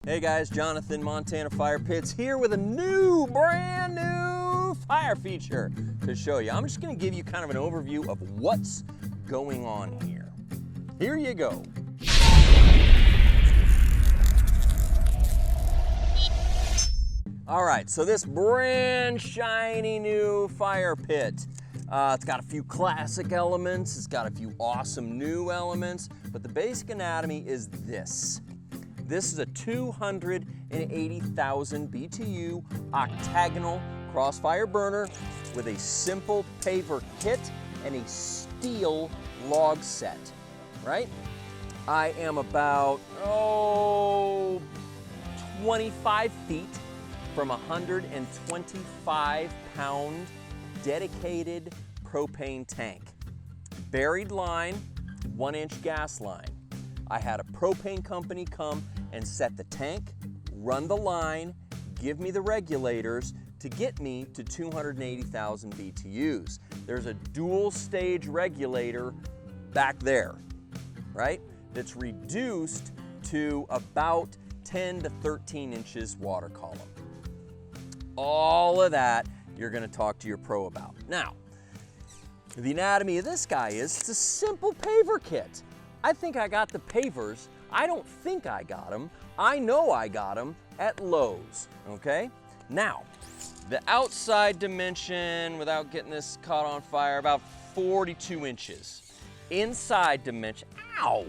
Hey guys, Jonathan, Montana Fire Pits here with a brand new fire feature to show you. I'm just gonna give you kind of an overview of what's going on here. Here you go. All right, so this brand shiny new fire pit, it's got a few classic elements, it's got a few awesome new elements, but the basic anatomy is this. This is a 280,000 BTU Octagonal Crossfire Burner with a simple paver kit and a steel log set, right? I am about, 25 feet from a 125-pound dedicated propane tank. Buried line, 1-inch gas line. I had a propane company come and set the tank, run the line, give me the regulators to get me to 280,000 BTUs. There's a dual stage regulator back there, right? That's reduced to about 10 to 13 inches water column. All of that you're gonna talk to your pro about. Now, the anatomy of this guy is it's a simple paver kit. I think I got the pavers. I don't think I got them. I know I got them at Lowe's, okay? Now, the outside dimension, without getting this caught on fire, about 42 inches. Inside dimension, ow!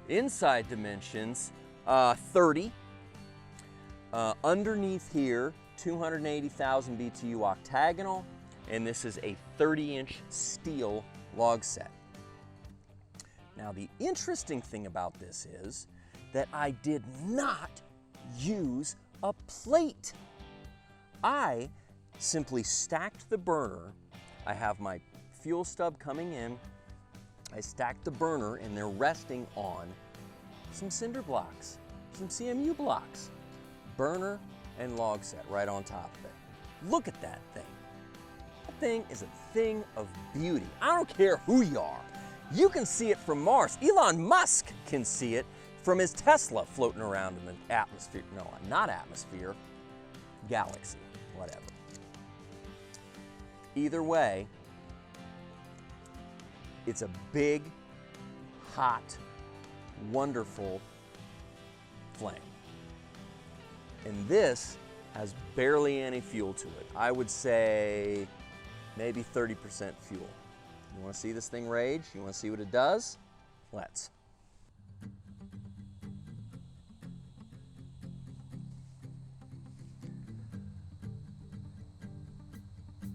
Inside dimensions, 30. Underneath here, 280,000 BTU octagonal, and this is a 30-inch steel log set. Now, the interesting thing about this is that I did not use a plate. I simply stacked the burner. I have my fuel stub coming in. I stacked the burner and they're resting on some cinder blocks, some CMU blocks. Burner and log set right on top of it. Look at that thing. That thing is a thing of beauty. I don't care who you are. You can see it from Mars. Elon Musk can see it from his Tesla floating around in the atmosphere. No, not atmosphere, galaxy, whatever. Either way, it's a big, hot, wonderful flame. And this has barely any fuel to it. I would say maybe 30% fuel. You want to see this thing rage? You want to see what it does? Let's.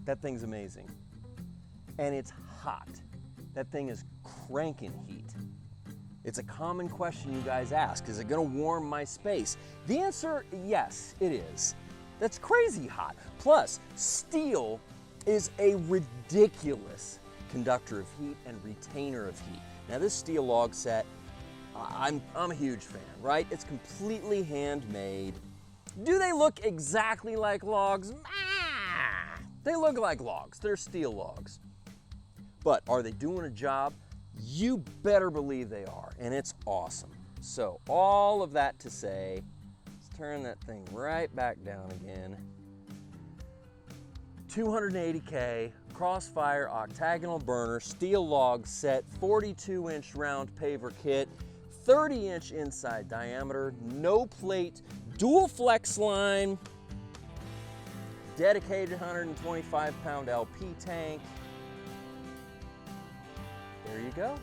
That thing's amazing. And it's hot. That thing is cranking heat. It's a common question you guys ask. Is it going to warm my space? The answer, yes, it is. That's crazy hot. Plus, steel is a ridiculous conductor of heat and retainer of heat. Now this steel log set, I'm a huge fan, right? It's completely handmade. Do they look exactly like logs? They look like logs, they're steel logs. But are they doing a job? You better believe they are, and it's awesome. So all of that to say, let's turn that thing right back down again. 280K Crossfire Octagonal Burner, steel log set, 42-inch round paver kit, 30-inch inside diameter, no plate, dual flex line, dedicated 125-pound LP tank. There you go.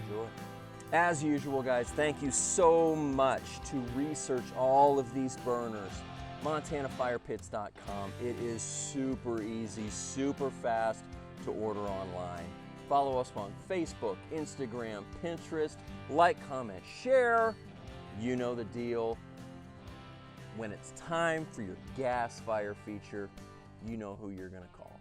Enjoy. As usual, guys, thank you so much to research all of these burners. MontanaFirePits.com. It is super easy, super fast to order online. Follow us on Facebook, Instagram, Pinterest. Like, comment, share. You know the deal. When it's time for your gas fire feature, you know who you're going to call.